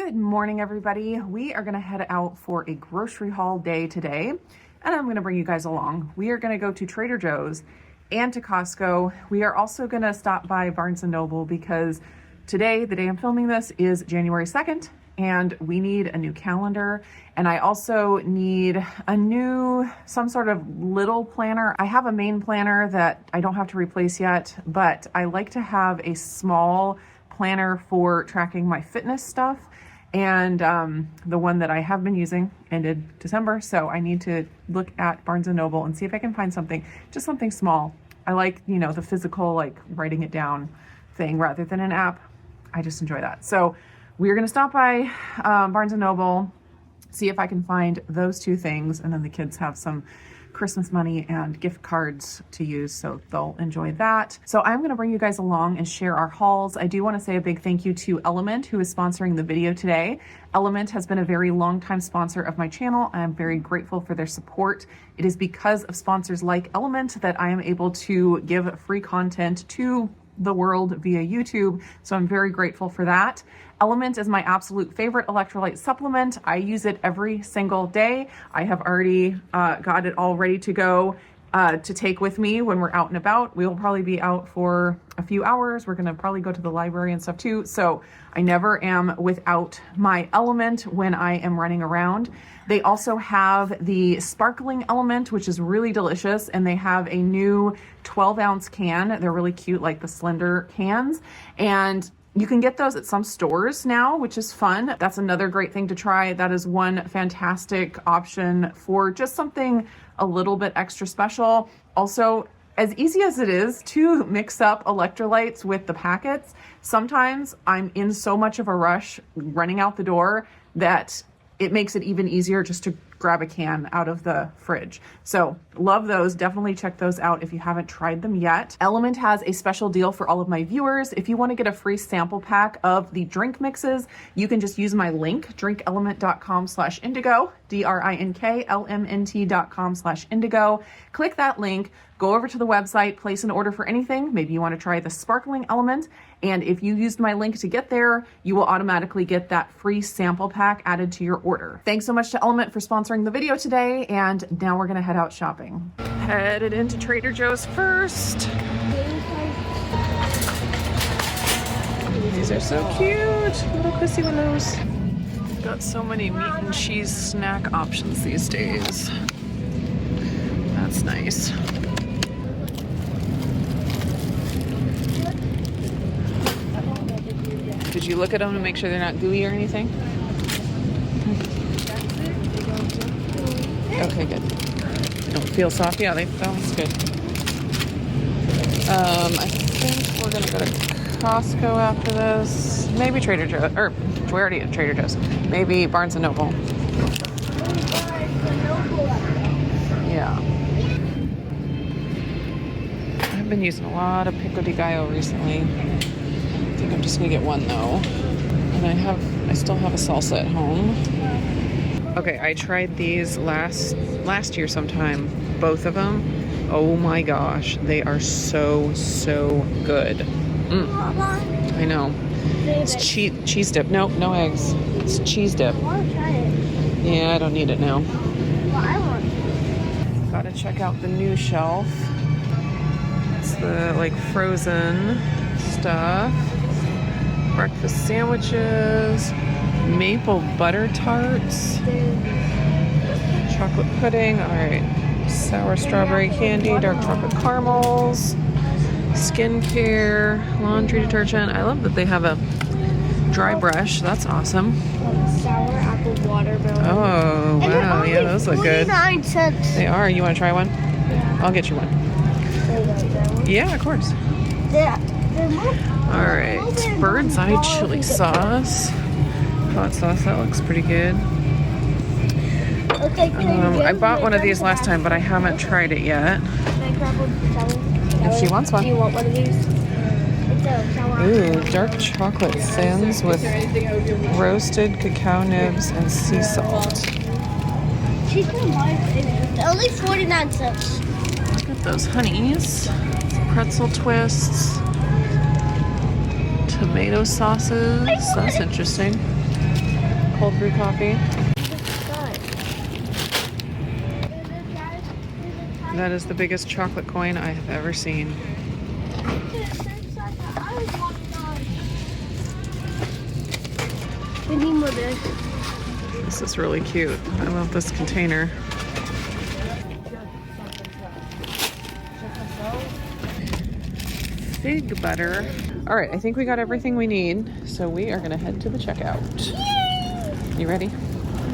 Good morning, everybody. We are going to head out for a grocery haul day today, and I'm going to bring you guys along. We are going to go to Trader Joe's and to Costco. We are also going to stop by Barnes & Noble because today, the day I'm filming this, is January 2nd, and we need a new calendar, and I also need some sort of little planner. I have a main planner that I don't have to replace yet, but I like to have a small planner for tracking my fitness stuff. And the one that I have been using ended December, so I need to look at Barnes & Noble and see if I can find something, just something small. I like, the physical, like writing it down thing rather than an app. I just enjoy that. So we're gonna stop by Barnes & Noble, see if I can find those two things, and then the kids have some Christmas money and gift cards to use, so they'll enjoy that. So I'm going to bring you guys along and share our hauls. I do want to say a big thank you to Element, who is sponsoring the video today. Element has been a very long time sponsor of my channel. I am very grateful for their support. It is because of sponsors like Element that I am able to give free content to the world via YouTube, so I'm very grateful for that. Element is my absolute favorite electrolyte supplement. I use it every single day. I have already got it all ready to go to take with me when we're out and about. We will probably be out for a few hours. We're gonna probably go to the library and stuff too. So I never am without my Element when I am running around. They also have the sparkling Element, which is really delicious. And they have a new 12-ounce can. They're really cute, like the slender cans. And you can get those at some stores now, which is fun. That's another great thing to try. That is one fantastic option for just something a little bit extra special. Also, as easy as it is to mix up electrolytes with the packets, sometimes I'm in so much of a rush running out the door that it makes it even easier just to grab a can out of the fridge. So love those. Definitely check those out if you haven't tried them yet. Element has a special deal for all of my viewers. If you want to get a free sample pack of the drink mixes, you can just use my link, drinkelement.com/indigo, drinklmnt.com/indigo. Click that link, go over to the website, place an order for anything. Maybe you want to try the sparkling Element. And if you used my link to get there, you will automatically get that free sample pack added to your order. Thanks so much to Element for sponsoring the video today. And now we're gonna head out shopping. Headed into Trader Joe's first. These are so cute, little Chrissy Willows. Got so many meat and cheese snack options these days. That's nice. Did you look at them to make sure they're not gooey or anything? Okay, good. They don't feel soft. Yeah, that's good. I think we're gonna go to Costco after this. Maybe Trader Joe's, or we're already at Trader Joe's. Maybe Barnes & Noble. Yeah. I've been using a lot of Pico de Gallo recently. I think I'm just gonna get one though. And I still have a salsa at home. Okay, I tried these last year sometime, both of them. Oh my gosh, they are so good. I know. It's cheese dip. Nope, no eggs. It's cheese dip. I want to try it. Yeah, I don't need it now. Well, I want it. Gotta check out the new shelf. It's the like frozen stuff. Breakfast sandwiches, maple butter tarts, chocolate pudding, all right, sour strawberry candy, dark chocolate caramels, skincare, laundry detergent. I love that they have a dry brush. That's awesome. Sour apple watermelon. Oh, wow. Yeah, those look good. 49 cents. They are. You want to try one? Yeah. I'll get you one. Yeah, of course. All right, bird's eye chili sauce, hot sauce. That looks pretty good. I bought one of these last time, but I haven't tried it yet. If she wants one. Do you want one of these? Ooh, dark chocolate thins with roasted cacao nibs and sea salt. She's gonna buy it. Only 49 cents. Got those honeys, pretzel twists, tomato sauces. That's interesting. cold brew coffee. That is the biggest chocolate coin I have ever seen. We need more of this. This is really cute. I love this container. Fig butter. All right, I think we got everything we need, so we are gonna head to the checkout. You ready?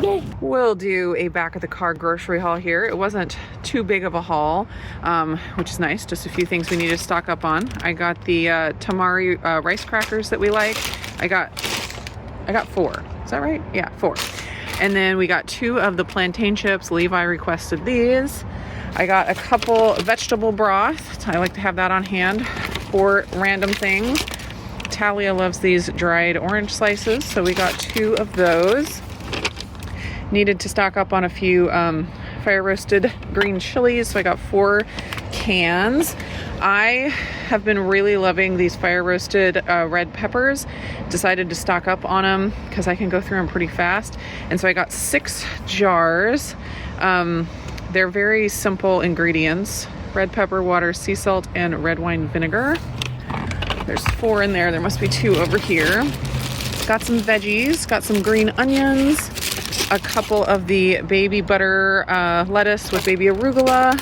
Yay! We'll do a back of the car grocery haul here. It wasn't too big of a haul, which is nice. Just a few things we need to stock up on. I got the tamari rice crackers that we like. I got 4. Is that right? Yeah, 4. And then we got 2 of the plantain chips. Levi requested these. I got a couple vegetable broth. I like to have that on hand for random things. Talia loves these dried orange slices, so we got 2 of those. Needed to stock up on a few fire roasted green chilies, so I got 4 cans. I have been really loving these fire roasted red peppers. Decided to stock up on them because I can go through them pretty fast. And so I got 6 jars. They're very simple ingredients: red pepper, water, sea salt, and red wine vinegar. There's 4 in there. There must be 2 over here. Got some veggies, got some green onions, a couple of the baby butter lettuce with baby arugula,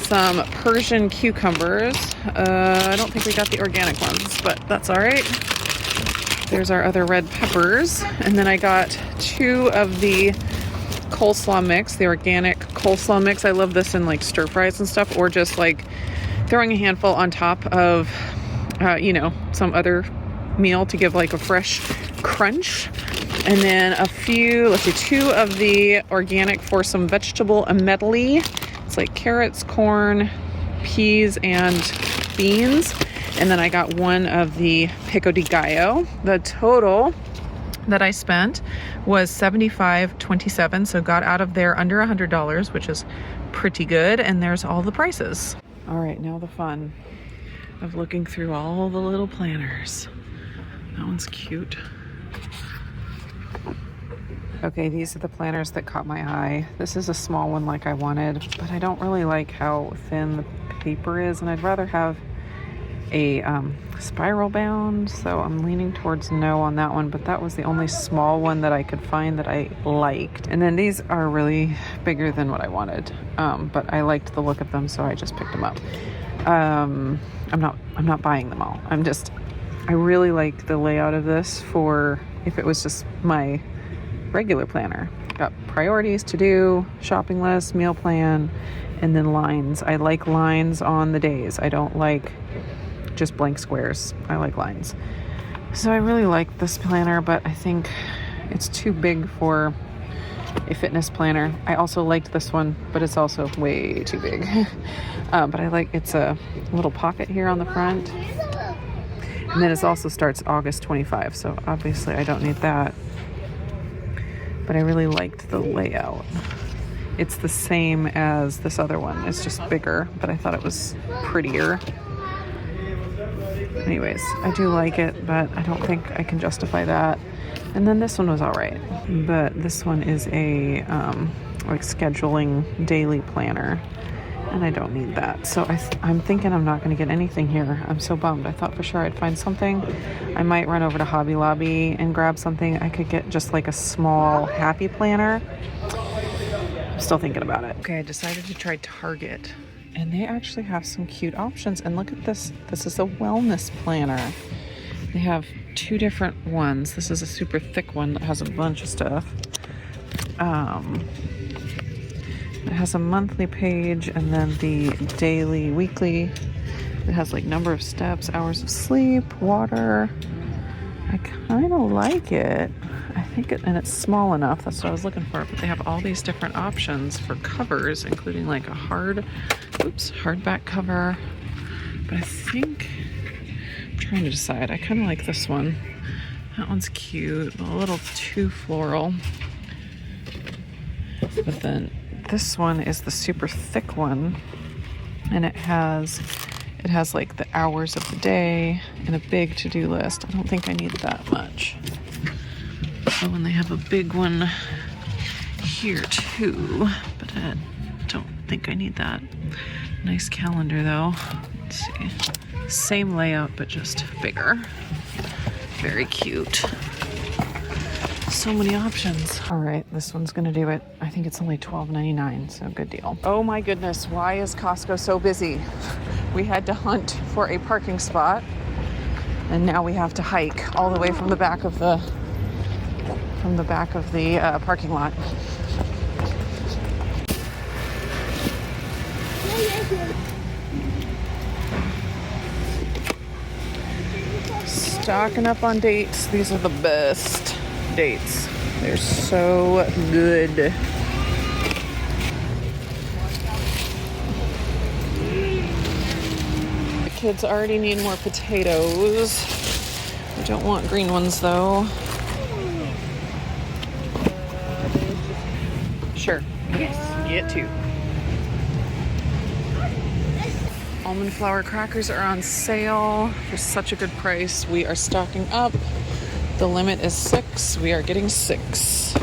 some Persian cucumbers. I don't think we got the organic ones, but that's all right. There's our other red peppers. And then I got 2 of the coleslaw mix, the organic coleslaw mix. I love this in like stir fries and stuff, or just like throwing a handful on top of, some other meal to give like a fresh crunch. And then a few, 2 of the organic for some vegetable medley. It's like carrots, corn, peas, and beans. And then I got 1 of the pico de gallo. The total that I spent was $75.27, so got out of there under $100, which is pretty good. And there's all the prices. All right, now the fun of looking through all the little planners. That one's cute. Okay, these are the planners that caught my eye. This is a small one like I wanted, but I don't really like how thin the paper is, and I'd rather have a spiral bound, so I'm leaning towards no on that one, but that was the only small one that I could find that I liked. And then these are really bigger than what I wanted, but I liked the look of them, so I just picked them up. I'm not buying them all. I really like the layout of this for if it was just my regular planner. Got priorities to do, shopping list, meal plan, and then lines. I like lines on the days. I don't like just blank squares. I like lines. So I really like this planner, but I think it's too big for a fitness planner. I also liked this one, but it's also way too big. But I like, it's a little pocket here on the front. And then it also starts August 25, so obviously I don't need that. But I really liked the layout. It's the same as this other one. It's just bigger, but I thought it was prettier. Anyways, I do like it, but I don't think I can justify that. And then this one was all right, but this one is a like scheduling daily planner, and I don't need that. So I'm thinking I'm not going to get anything here. I'm so bummed. I thought for sure I'd find something. I might run over to Hobby Lobby and grab something. I could get just like a small happy planner. I'm still thinking about it. Okay, I decided to try Target, and they actually have some cute options. And look at this. This is a wellness planner. They have 2 different ones. This is a super thick one that has a bunch of stuff. It has a monthly page, and then the daily, weekly. It has like number of steps, hours of sleep, water. I kind of like it. I think and it's small enough. That's what I was looking for. But they have all these different options for covers, including like a hardback cover. But I think I'm trying to decide. I kind of like this one. That one's cute, a little too floral. But then this one is the super thick one, and it has like the hours of the day and a big to-do list. I don't think I need that much. Oh, and they have a big one here too, but I don't think I need that. Nice calendar though. Let's see. Same layout, but just bigger. Very cute. So many options. All right, this one's gonna do it. I think it's only $12.99, so good deal. Oh my goodness, why is Costco so busy? We had to hunt for a parking spot, and now we have to hike all the way from the back of the parking lot. Stocking up on dates. These are the best dates. They're so good. The kids already need more potatoes. I don't want green ones though. Sure. Yes. Get two. Almond flour crackers are on sale for such a good price. We are stocking up. The limit is 6. We are getting 6.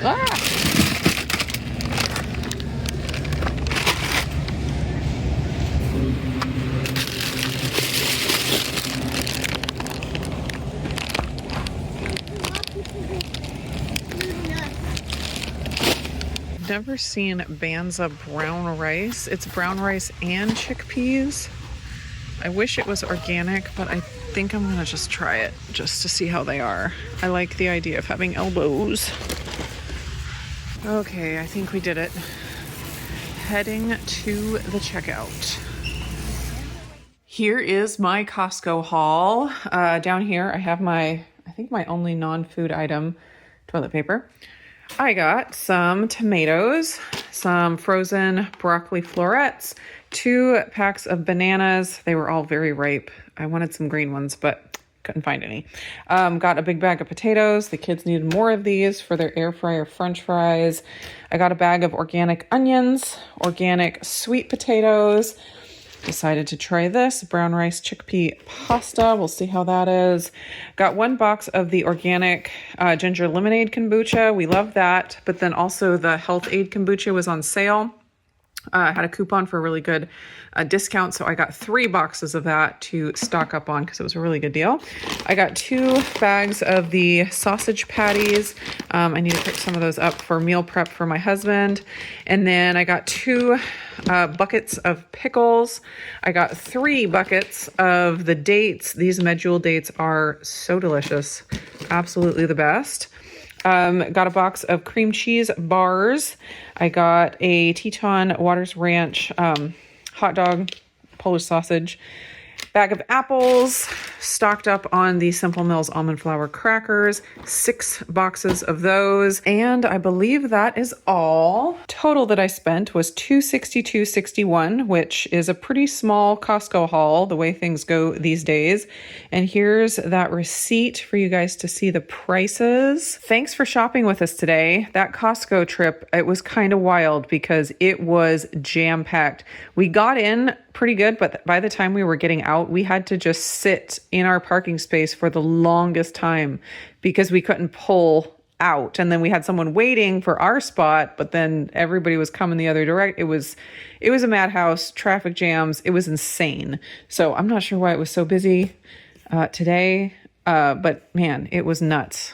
Ah! Never seen Banza brown rice. It's brown rice and chickpeas. I wish it was organic, but I think I'm gonna just try it just to see how they are. I like the idea of having elbows. Okay, I think we did it. Heading to the checkout. Here is my Costco haul. Down here I have I think my only non-food item, toilet paper. I got some tomatoes, some frozen broccoli florets, 2 packs of bananas. They were all very ripe. I wanted some green ones, but couldn't find any. Got a big bag of potatoes. The kids needed more of these for their air fryer French fries. I got a bag of organic onions, organic sweet potatoes. Decided to try this brown rice chickpea pasta. We'll see how that is. Got 1 box of the organic ginger lemonade kombucha. We love that. But then also the Health Aid kombucha was on sale. Had a coupon for a really good discount, so I got 3 boxes of that to stock up on because it was a really good deal. I got 2 bags of the sausage patties. I need to pick some of those up for meal prep for my husband. And then I got 2 buckets of pickles. I got 3 buckets of the dates. These medjool dates are so delicious. Absolutely the best. Got a box of cream cheese bars. I got a Teton Waters Ranch hot dog, Polish sausage, bag of apples, stocked up on the Simple Mills almond flour crackers, 6 boxes of those, and I believe that is all. Total that I spent was $262.61, which is a pretty small Costco haul the way things go these days. And here's that receipt for you guys to see the prices. Thanks for shopping with us today. That Costco trip, it was kind of wild because it was jam-packed. We got in pretty good, but by the time we were getting out, we had to just sit in our parking space for the longest time because we couldn't pull out. And then we had someone waiting for our spot, but then everybody was coming the other direction. It was a madhouse, traffic jams. It was insane. So I'm not sure why it was so busy today, but man, it was nuts.